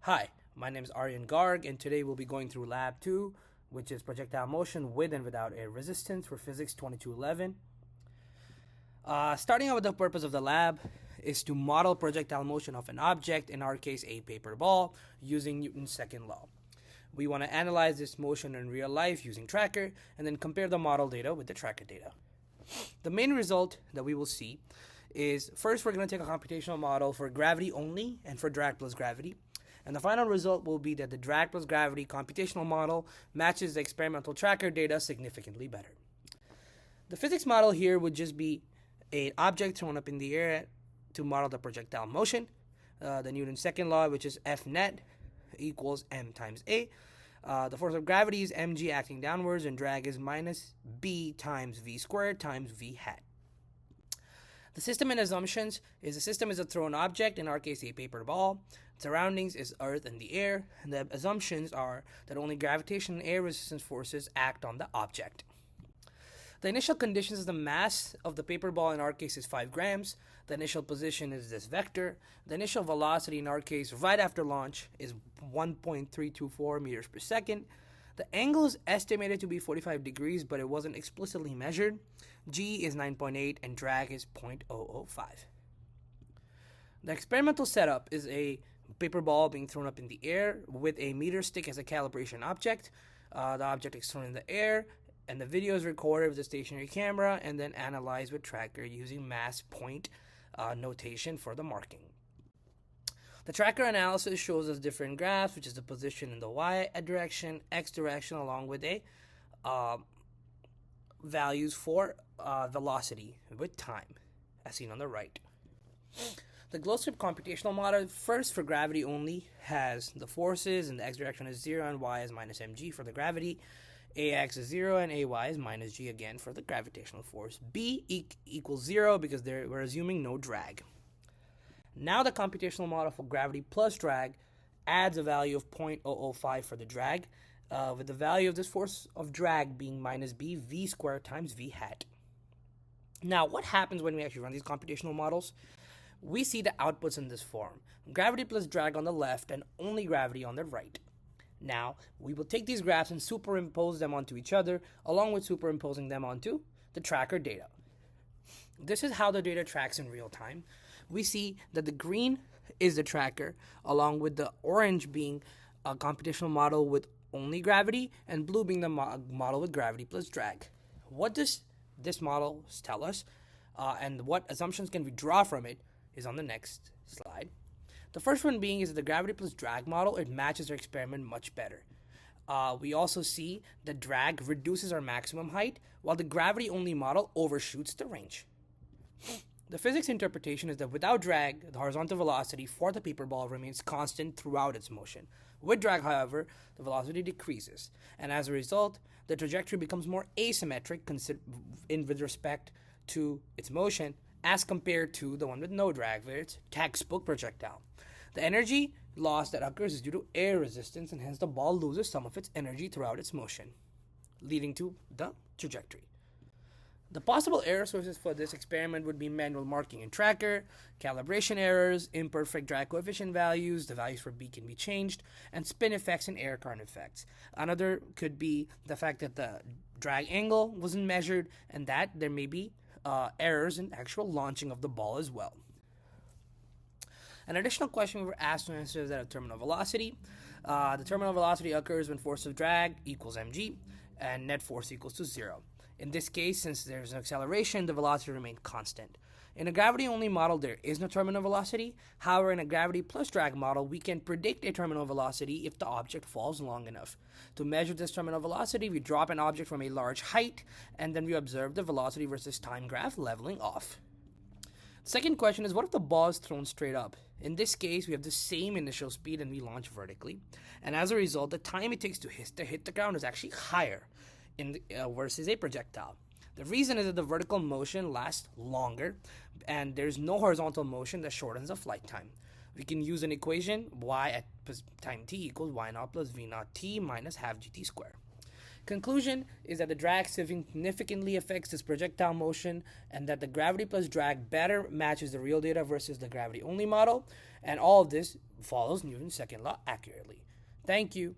Hi, my name is Aryan Garg, and today we'll be going through Lab 2, which is projectile motion with and without air resistance for Physics 2211. Starting out with the purpose of the lab is to model projectile motion of an object, in our case a paper ball, using Newton's second law. We want to analyze this motion in real life using tracker, and then compare the model data with the tracker data. The main result that we will see is, first we're going to take a computational model for gravity only and for drag plus gravity. And the final result will be that the drag plus gravity computational model matches the experimental tracker data significantly better. The physics model here would just be an object thrown up in the air to model the projectile motion. The Newton's second law, which is F net equals m times a. The force of gravity is mg acting downwards, and drag is minus b times v squared times v hat. The system and assumptions is the system is a thrown object, in our case a paper ball. Surroundings is earth and the air, and the assumptions are that only gravitation and air resistance forces act on the object. The initial conditions is the mass of the paper ball, in our case is 5 grams. The initial position is this vector. The initial velocity, in our case right after launch, is 1.324 meters per second. The angle is estimated to be 45 degrees, but it wasn't explicitly measured. G is 9.8 and drag is 0.005. The experimental setup is a paper ball being thrown up in the air with a meter stick as a calibration object. The object is thrown in the air, and the video is recorded with a stationary camera and then analyzed with tracker using mass point notation for the marking. The tracker analysis shows us different graphs, which is the position in the y direction, x direction, along with a values for velocity with time, as seen on the right. The glow strip computational model, first for gravity only, has the forces, and the x direction is 0 and y is minus mg for the gravity. Ax is 0 and ay is minus g again for the gravitational force. B equals 0 because we're assuming no drag. Now the computational model for gravity plus drag adds a value of 0.005 for the drag, with the value of this force of drag being minus b v squared times v hat. Now, what happens when we actually run these computational models? We see the outputs in this form: gravity plus drag on the left and only gravity on the right. Now, we will take these graphs and superimpose them onto each other, along with superimposing them onto the tracker data. This is how the data tracks in real time. We see that the green is the tracker, along with the orange being a computational model with only gravity, and blue being the model with gravity plus drag. What does this model tell us, and what assumptions can we draw from it, is on the next slide. The first one being is that the gravity plus drag model, it matches our experiment much better. We also see that drag reduces our maximum height, while the gravity only model overshoots the range. The physics interpretation is that without drag, the horizontal velocity for the paper ball remains constant throughout its motion. With drag, however, the velocity decreases, and as a result, the trajectory becomes more asymmetric with respect to its motion as compared to the one with no drag, where it's textbook projectile. The energy loss that occurs is due to air resistance, and hence the ball loses some of its energy throughout its motion, leading to the trajectory. The possible error sources for this experiment would be manual marking in tracker, calibration errors, imperfect drag coefficient values, the values for B can be changed, and spin effects and air current effects. Another could be the fact that the drag angle wasn't measured, and that there may be errors in actual launching of the ball as well. An additional question we were asked to answer is that of terminal velocity. The terminal velocity occurs when force of drag equals mg and net force equals to 0. In this case, since there's an acceleration, the velocity remains constant. In a gravity-only model, there is no terminal velocity. However, in a gravity plus drag model, we can predict a terminal velocity if the object falls long enough. To measure this terminal velocity, we drop an object from a large height, and then we observe the velocity versus time graph leveling off. The second question is, what if the ball is thrown straight up? In this case, we have the same initial speed and we launch vertically. And as a result, the time it takes to hit the ground is actually higher versus a projectile. The reason is that the vertical motion lasts longer, and there's no horizontal motion that shortens the flight time. We can use an equation: y at time t equals y naught plus v naught t minus half gt squared. Conclusion is that the drag significantly affects this projectile motion, and that the gravity plus drag better matches the real data versus the gravity only model, and all of this follows Newton's second law accurately. Thank you.